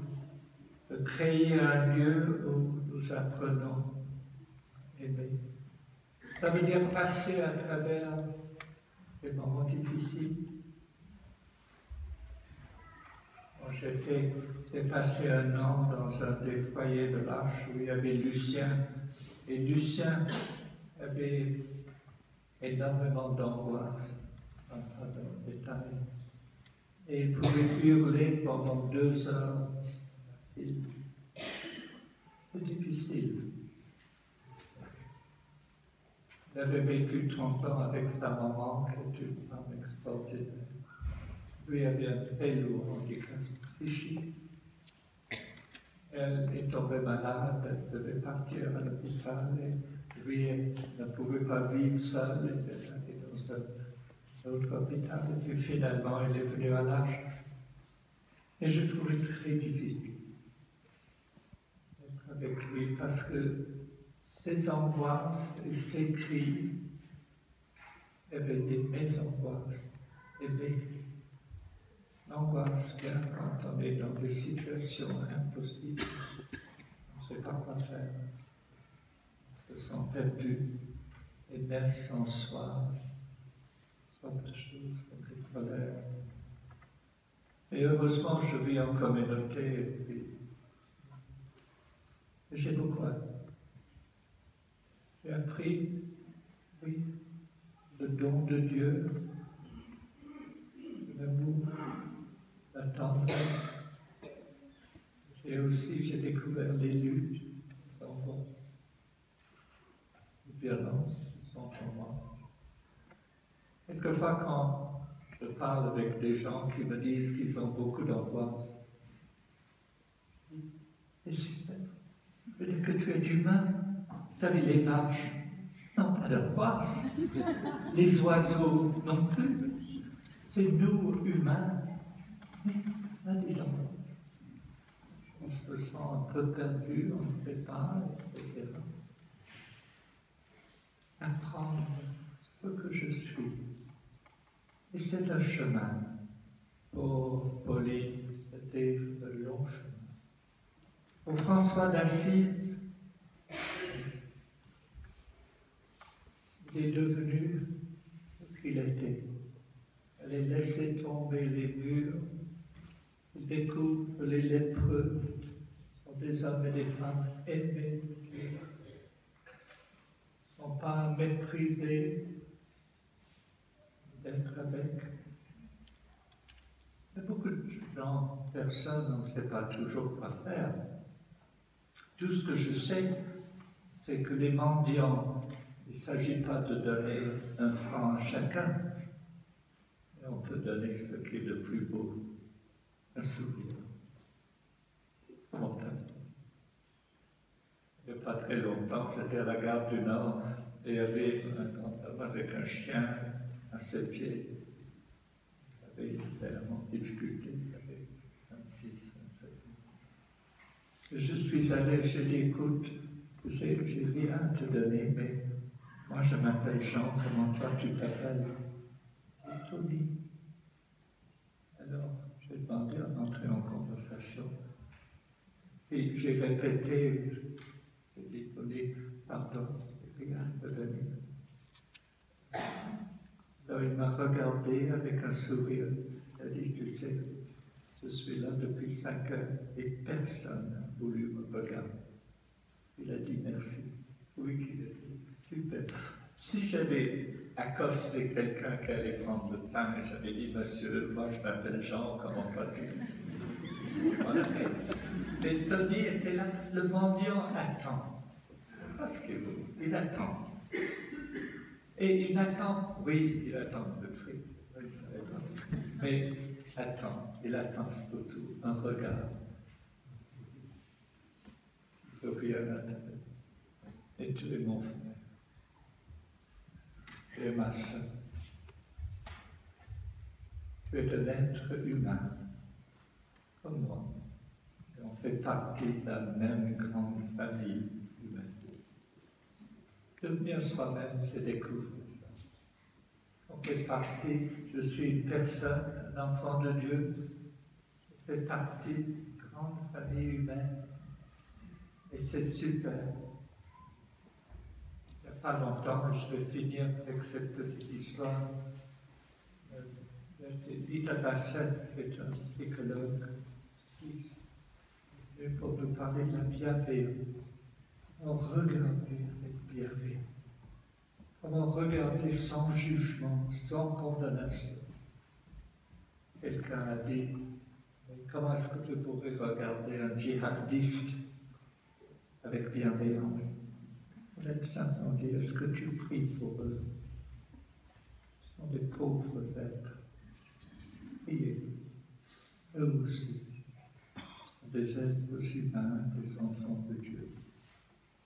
de créer un lieu où nous apprenons à aimer. Ça veut dire passer à travers des moments difficiles. J'ai passé 1 an dans un des foyers de l'Arche où il y avait Lucien. Et Lucien avait énormément d'angoisse, pas dans le détail. Et il pouvait hurler pendant 2 heures. C'est difficile. Il avait vécu 30 ans avec sa maman, qui était une femme extraordinaire. Lui avait un très lourd handicap psychique. Elle est tombée malade, elle devait partir à l'hôpital. Et lui ne pouvait pas vivre seul, il était allé dans un autre hôpital. Et puis finalement, il est venu à l'Arche. Et je trouvais très difficile d'être avec lui parce que ses angoisses et ses cris avaient mes angoisses et mes cris. L'angoisse vient quand on est dans des situations impossibles. On ne sait pas quoi faire. On se sent perdu et naissent en soi de choses comme des colères. Et heureusement, je vis en communauté et puis j'ai beaucoup appris. J'ai appris, oui, le don de Dieu, l'amour, la tendresse. Et aussi, j'ai découvert les luttes, les angoisses, les violences qui sont en moi. Quelquefois, quand je parle avec des gens qui me disent qu'ils ont beaucoup d'angoisse, c'est super. Je veux dire que tu es humain. Vous savez, les vaches n'ont pas d'angoisse. Les oiseaux non plus. C'est nous, humains. On a des angoisses. On se sent un peu perdu, on ne sait pas, etc. Apprendre suis. Et c'est un chemin. Pour Pauline, c'était un long chemin. Pour François d'Assise, il est devenu ce qu'il était. Elle a laissé tomber les murs. Il découvre les lépreux. Ce sont des hommes et des femmes aimés de Dieu. Ils ne sont pas méprisés d'être avec. Il y a beaucoup de gens, personne, on ne sait pas toujours quoi faire. Tout ce que je sais, c'est que les mendiants, il ne s'agit pas de donner 1 franc à chacun, mais on peut donner ce qui est le plus beau, un sourire. Comment t'as dit? Il n'y a pas très longtemps, j'étais à la gare du Nord et il y avait un grand homme avec un chien à ses pieds. Il était en difficulté, il avait 26, 27 ans. Je suis allé, j'ai dit, écoute, tu sais, j'ai rien à te donner, mais moi je m'appelle Jean, comment toi tu t'appelles? Tony. Alors, j'ai demandé à entrer en conversation. Et j'ai répété, j'ai dit, Tony, pardon, j'ai rien à te donner. Alors il m'a regardé avec un sourire. Il a dit, tu sais, je suis là depuis 5 heures et personne n'a voulu me regarder. Il a dit merci. Oui, qu'il était super. Si j'avais accosté quelqu'un qui allait prendre le train et j'avais dit, monsieur, moi je m'appelle Jean, comment vas-tu? Mais Tony était là, le mendiant attend. C'est ça ce qui est beau, il attend. Et il attend, oui, il attend le frites, oui, ça va pas. Mais attends, il attend surtout un regard. Il ne veut rien attendre. Et tu es mon frère. Tu es ma sœur. Tu es de l'être humain, comme moi. Et on fait partie de la même grande famille humaine. Devenir soi-même, c'est découvrir ça. On fait partie, je suis une personne, un enfant de Dieu, je fais partie d'une grande famille humaine. Et c'est super. Il n'y a pas longtemps, je vais finir avec cette petite histoire. Lita Bassett, qui est un psychologue suisse, est pour nous parler de la bienveillance. On regarde avec bienveillance. Comment regarder sans jugement, sans condamnation. Quelqu'un a dit, mais comment est-ce que tu pourrais regarder un djihadiste avec bienveillance? On a simplement dit, est-ce que tu pries pour eux? Ce sont des pauvres êtres. Priez. Eux aussi. Des êtres humains, des enfants de Dieu.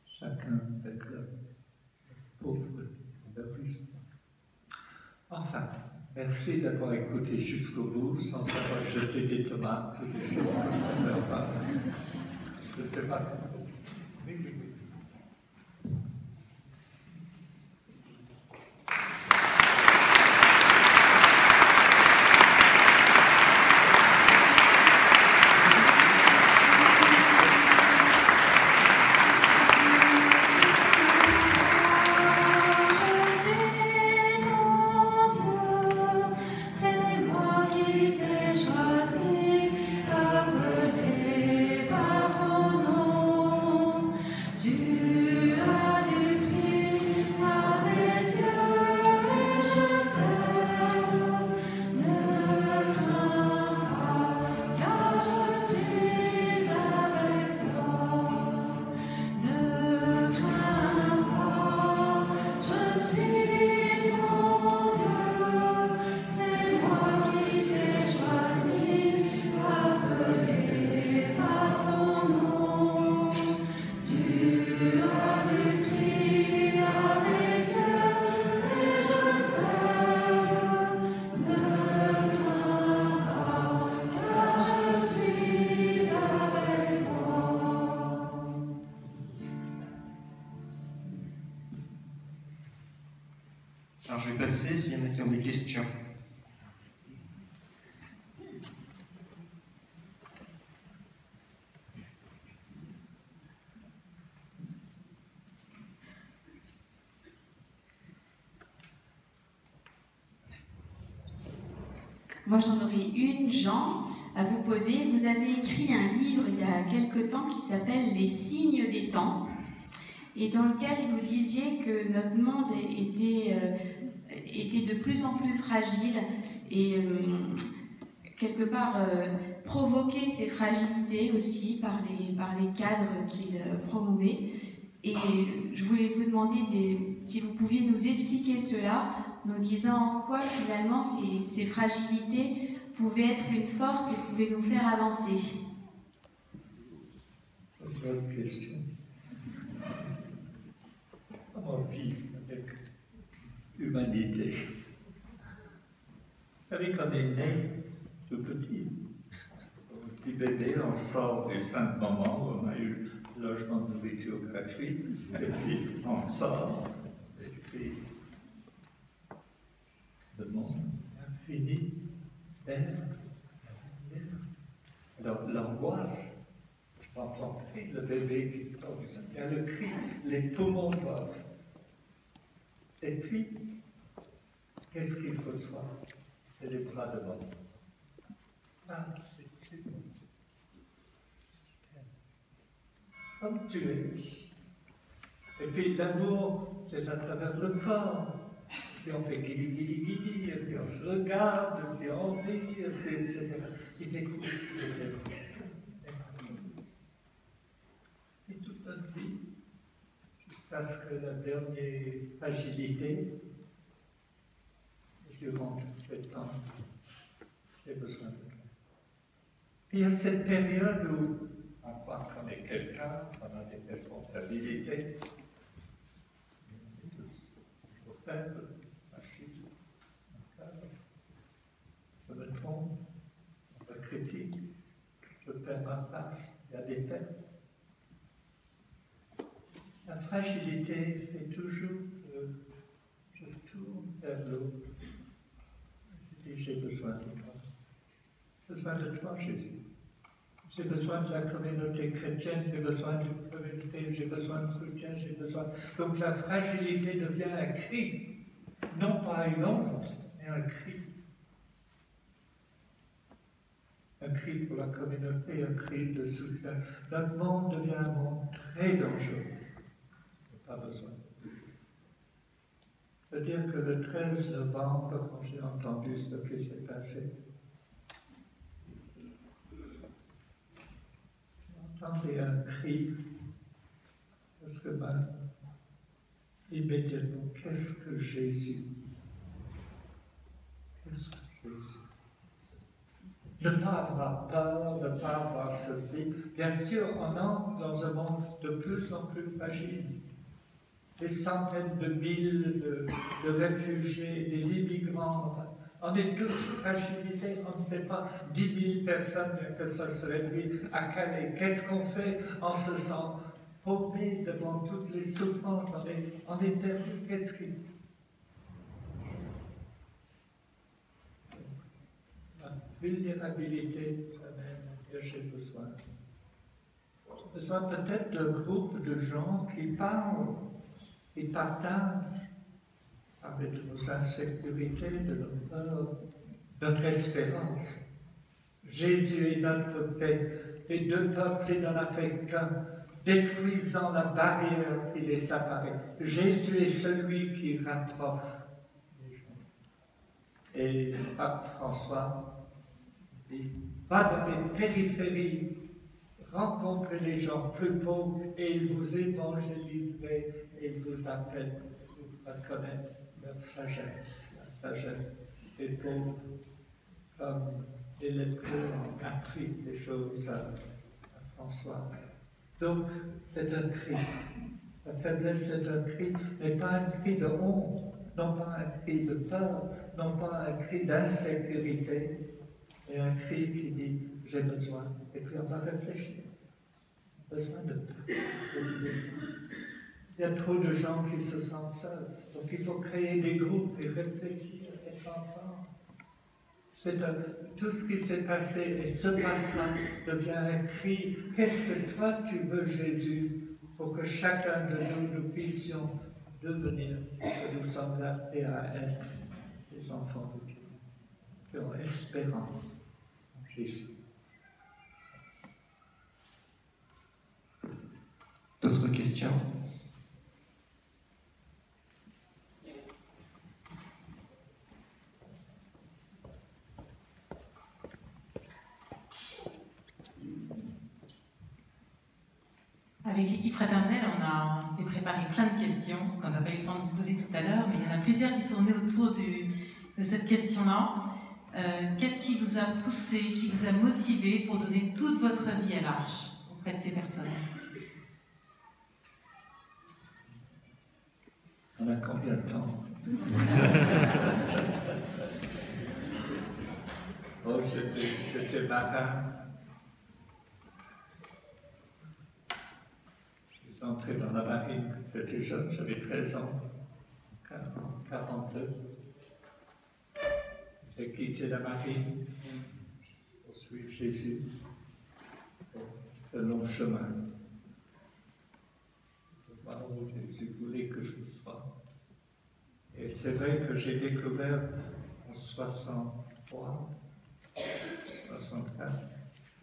Chacun avec leur pauvreté. Enfin, merci d'avoir écouté jusqu'au bout sans avoir jeté des tomates ou des choses comme ça. Je ne sais pas si oui, oui, oui. Choisi, appelé par ton nom. Alors je vais passer s'il y en a qui ont des questions. Moi, j'en aurais une, Jean, à vous poser. Vous avez écrit un livre il y a quelque temps qui s'appelle « Les signes des temps » et dans lequel vous disiez que notre monde était de plus en plus fragile et quelque part provoquer ces fragilités aussi par les cadres qu'il promouvait. Et je voulais vous demander si vous pouviez nous expliquer cela, nous disant en quoi finalement ces fragilités pouvaient être une force et pouvaient nous faire avancer. Bonne question. Comment vivre avec humanité? Vous savez, quand on est né tout petit, petit bébé, on sort du sein de maman où on a eu le logement de nourriture gratuit, et puis on sort, et puis le monde infini, d'air. Alors l'angoisse, j'entends le bébé qui sort du sein, il y a le cri, les poumons doivent. Et puis, qu'est-ce qu'il reçoit? C'est les bras de maman. Ça, c'est super. Comme tu es. Et puis l'amour, c'est à travers le corps. Et puis on fait guili guili guili, et puis on se regarde, et puis on rit, et puis etc. Il t'écoute. Et toute notre vie, jusqu'à ce que la dernière fragilité, durant tout ce temps, j'ai besoin de toi. Il y a cette période où on croit qu'on est quelqu'un, qu'on a des responsabilités, on est tous toujours faibles, fragiles, je me trompe, on me critique, je perds ma place, il y a des pertes. La fragilité fait toujours que je tourne vers l'autre. Je dis, j'ai besoin de toi. J'ai besoin de toi, Jésus. J'ai besoin de la communauté chrétienne, j'ai besoin d'une communauté, j'ai besoin de soutien, j'ai besoin. Donc la fragilité devient un cri, non pas une honte, mais un cri. Un cri pour la communauté, un cri de soutien. Notre monde devient un monde très dangereux. Il n'y a pas besoin. C'est-à-dire que le 13 novembre, quand j'ai entendu ce qui s'est passé, j'entendais un cri, parce que immédiatement, qu'est-ce que Jésus? Qu'est-ce que Jésus? Ne pas avoir peur, ne pas avoir ceci. Bien sûr, on entre dans un monde de plus en plus fragile. Des centaines de mille de réfugiés, des immigrants. Enfin, on est tous fragilisés, on ne sait pas, 10 000 personnes que ça se réduit à Calais. Qu'est-ce qu'on fait? On se sent paumé devant toutes les souffrances, on est perdu. Qu'est-ce qu'il... La vulnérabilité, ça m'aide, j'ai besoin. J'ai besoin peut-être d'un groupe de gens qui parlent, qui partagent avec nos insécurités, de nos peurs, notre espérance. Jésus est notre paix, des deux peuples il n'en a fait qu'un, détruisant la barrière qui les séparait. Jésus est celui qui rapproche les gens. Et le pape François dit, va dans les périphéries, rencontrez les gens plus pauvres et ils vous évangéliseraient et ils vous appellent à connaître leur sagesse, la sagesse des pauvres, comme les lettrés ont appris des choses à François. Donc, c'est un cri. La faiblesse, c'est un cri, mais pas un cri de honte, non pas un cri de peur, non pas un cri d'insécurité, mais un cri qui dit « j'ai besoin ». Et puis on va réfléchir. Besoin de Il y a trop de gens qui se sentent seuls. Donc il faut créer des groupes et réfléchir, être ensemble. Tout ce qui s'est passé et se passera devient un cri. Qu'est-ce que toi tu veux, Jésus, pour que chacun de nous puissions devenir ce que nous sommes appelés à être, les enfants de Dieu, qui ont espérance en Jésus. D'autres questions? Avec l'équipe fraternelle, on a préparé plein de questions qu'on n'a pas eu le temps de vous poser tout à l'heure, mais il y en a plusieurs qui tournaient autour de cette question-là. Qu'est-ce qui vous a poussé, qui vous a motivé pour donner toute votre vie à l'Arche auprès de ces personnes? On a combien de temps? Oh, j'étais marin. Je suis entré dans la marine, j'étais jeune, j'avais 13 ans, 42. J'ai quitté la marine pour suivre Jésus, pour ce long chemin. Là où Jésus voulait que je sois. Et c'est vrai que j'ai découvert en 63, 64,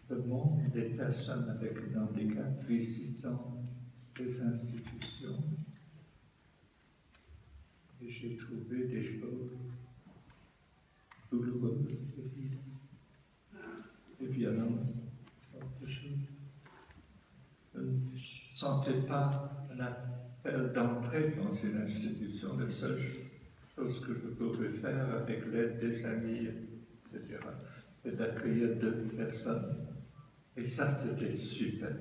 le monde des personnes avec un handicap visitant des institutions. Et j'ai trouvé des choses douloureuses, des violences, des choses. Je ne sentais pas un appel d'entrer dans une institution. La seule chose que je pouvais faire avec l'aide des amis, etc., c'est d'accueillir 2 personnes. Et ça, c'était super.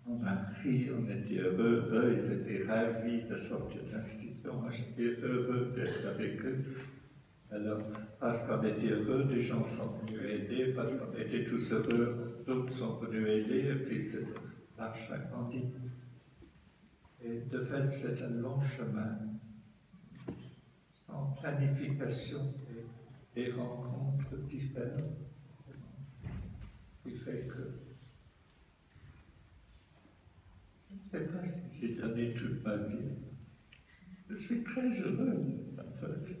On a ri, on était heureux, eux, ils étaient ravis de sortir de l'institution. Moi, j'étais heureux d'être avec eux. Alors, parce qu'on était heureux, des gens sont venus aider, parce qu'on était tous heureux, d'autres sont venus aider, et puis cette marche a grandi. Et de fait, c'est un long chemin, sans planification, et des rencontres différentes, qui fait que je ne sais pas si j'ai donné toute ma vie. Je suis très heureux, en fait.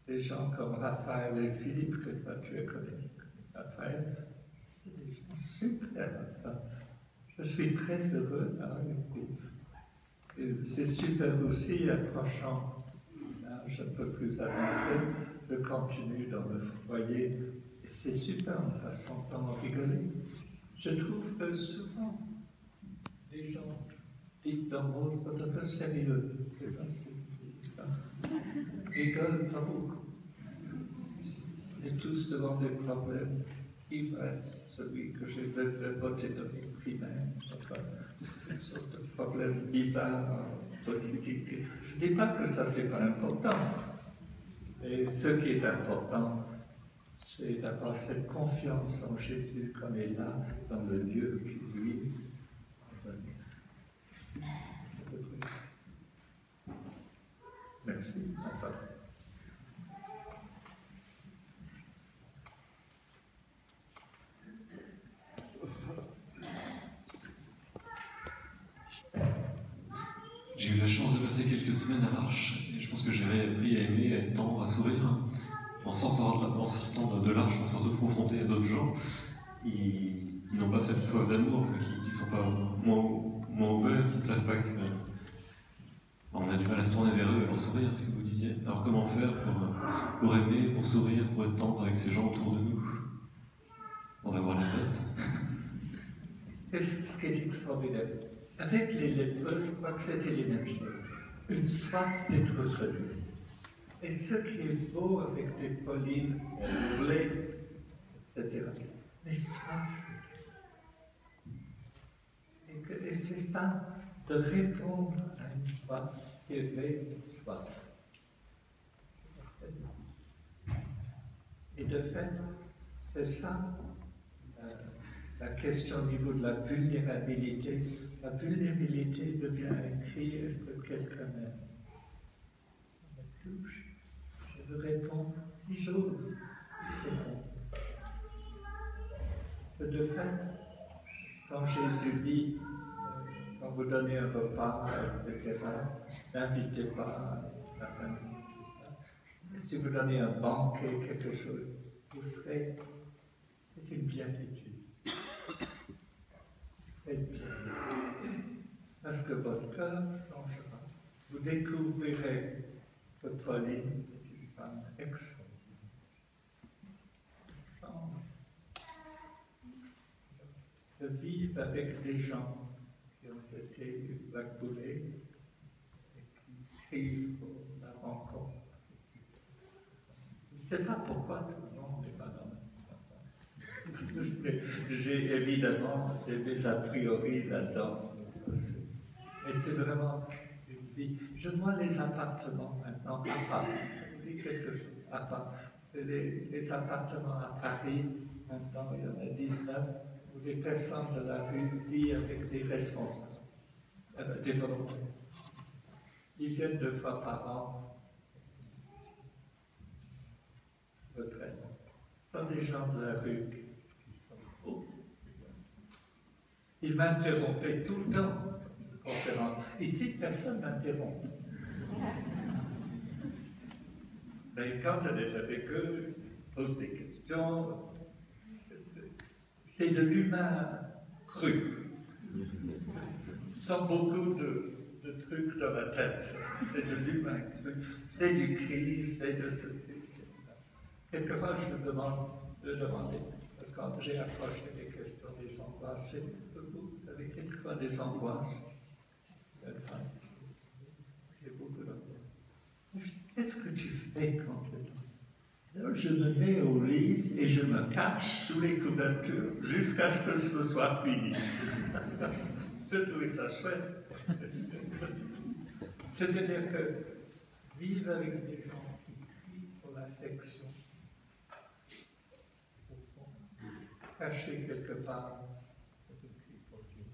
Des gens comme Raphaël et Philippe, que toi tu as connus, Raphaël, c'est des gens super. Enfin, je suis très heureux dans le groupe. Et c'est super aussi, approchant l'âge un peu plus avancé, je continue dans le foyer. Et c'est super, on passe son temps à rigoler. Je trouve que souvent, les gens disent dans mon sont un peu sérieux. C'est pas rigole pas beaucoup. On est tous devant des problèmes. Qui va être celui que j'ai voté dans les primaires? Enfin, une sorte de problème bizarre politique. Je ne dis pas que ça, c'est pas important. Et ce qui est important, c'est d'avoir cette confiance en Jésus comme il est là, dans le lieu qui lui a donné. Merci. Enfin. J'ai eu la chance de passer quelques semaines à l'Arche et je pense que j'ai appris à aimer, à être tendre, à sourire. En sortant de l'Arche, on se retrouve confronté à d'autres gens qui n'ont pas cette soif d'amour, qui ne sont pas moins ouverts, qui ne savent pas que. On a du mal à se tourner vers eux et leur sourire, ce que vous disiez. Alors comment faire pour aimer, pour sourire, pour être tendre avec ces gens autour de nous, pour avoir la fête? C'est ce qui est extraordinaire. Avec les lépreux, je crois que c'était les mêmes choses. Une soif d'être reconnu. Et ce qui est beau avec des Pauline, Blé, etc. Mais soif. Et c'est ça, de répondre à une soif qui éveille une soif. Et de fait, c'est ça la question au niveau de la vulnérabilité devient un cri, est-ce que quelqu'un m'aime? Ça me touche. Je veux répondre si j'ose répondre. Parce que de fait, quand Jésus dit, quand vous donnez un repas, etc., n'invitez pas la famille, tout ça. Et si vous donnez un banquet, quelque chose, vous serez, c'est une béatitude. Parce que votre cœur changera. Vous découvrirez que Pauline, c'est une femme extraordinaire. De vivre avec des gens qui ont été blackboulés et qui crient pour la rencontre. Je ne sais pas pourquoi tout le monde n'est pas dans J'ai évidemment des a priori là-dedans. Mais c'est vraiment une vie. Je vois les appartements maintenant à Paris. Je vous dis quelque chose à Paris. C'est les appartements à Paris. Maintenant, il y en a 19 où les personnes de la rue vivent avec des responsables, des volontaires. Ils viennent 2 fois par an. Retraite. Ce sont des gens de la rue. Il m'interrompait tout le temps dans cette conférence. Ici, personne ne m'interrompt. Mais quand elle est avec eux, elle pose des questions. C'est de l'humain cru. Sans beaucoup de trucs dans la tête. C'est de l'humain cru. C'est du cri, c'est de ceci. Quelquefois, je me demande de demander. Parce que quand j'ai approché les questions des angoisses, est-ce que vous avez quelquefois des angoisses? J'ai beaucoup d'angoisses. Qu'est-ce que tu fais quand tu es là? Je me mets au lit et je me cache sous les couvertures jusqu'à ce que ce soit fini. Je trouvais ça chouette. C'est-à-dire que vivre avec des gens qui crient pour l'affection, caché quelque part, c'est un cri pour Dieu.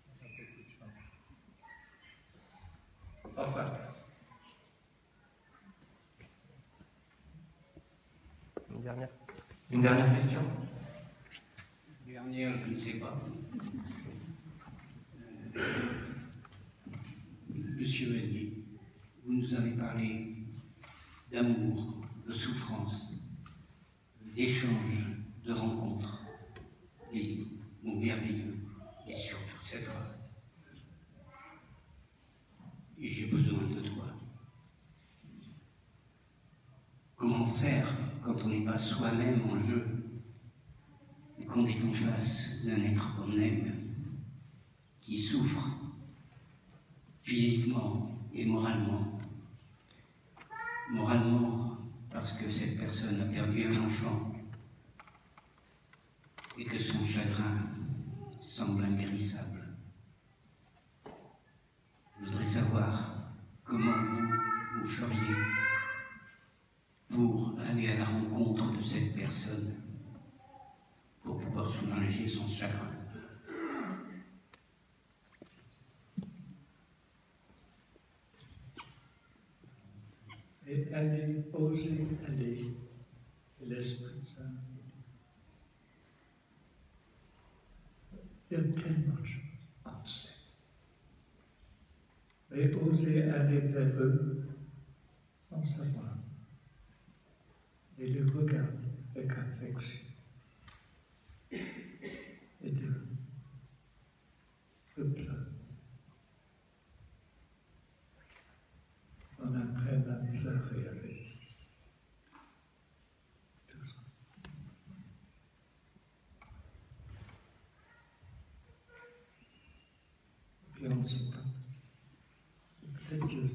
On a beaucoup de chance. Enfin. Une dernière question? Dernière, je ne sais pas. Monsieur Mélier, vous nous avez parlé d'amour, de souffrance, d'échanges, de rencontres, des mots merveilleux, et surtout cette phrase. J'ai besoin de toi. Comment faire quand on n'est pas soi-même en jeu et qu'on est en face d'un être qu'on aime, qui souffre physiquement et moralement. Moralement, parce que cette personne a perdu un enfant et que son chagrin semble inguérissable. Je voudrais savoir comment vous feriez pour aller à la rencontre de cette personne, pour pouvoir soulager son chagrin. Et aller, oser aller, l'Esprit Saint. Il y a tellement de choses à penser. Et oser aller vers eux sans savoir. Et les regarder avec affection. Et de pleurer. On apprenne à pleurer avec tout ça. Et on ne sait pas. Peut-être Dieu sait.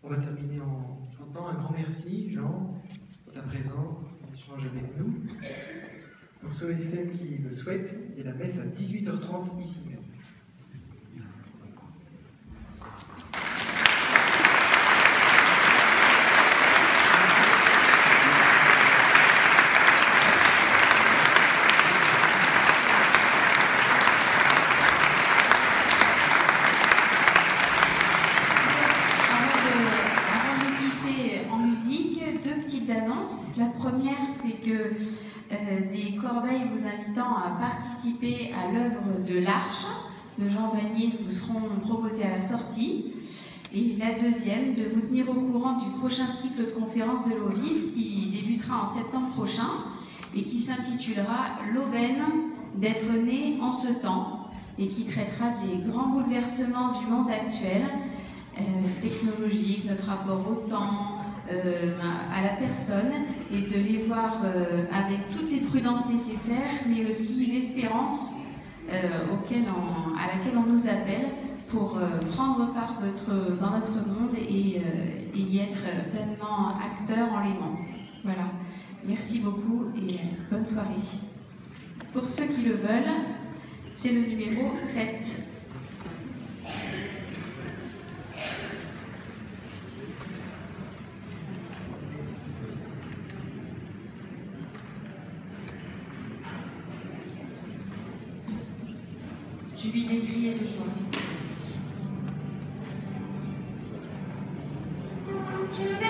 On va terminer en chantant un grand merci, Jean, pour ta présence, ton échange avec nous. Pour ceux et celles qui le souhaitent, il y a la messe à 18h30 ici même. La première, c'est que des corbeilles vous invitant à participer à l'œuvre de l'Arche de Jean Vanier vous seront proposées à la sortie. Et la deuxième, de vous tenir au courant du prochain cycle de conférences de l'eau vive qui débutera en septembre prochain et qui s'intitulera « L'aubaine d'être né en ce temps » et qui traitera des grands bouleversements du monde actuel, technologique, notre rapport au temps, à la personne, et de les voir avec toutes les prudences nécessaires, mais aussi l'espérance à laquelle on nous appelle pour prendre part dans notre monde et y être pleinement acteur en l'aimant. Voilà. Merci beaucoup et bonne soirée. Pour ceux qui le veulent, c'est le numéro 7. Jubilé, crié de joie. Je vais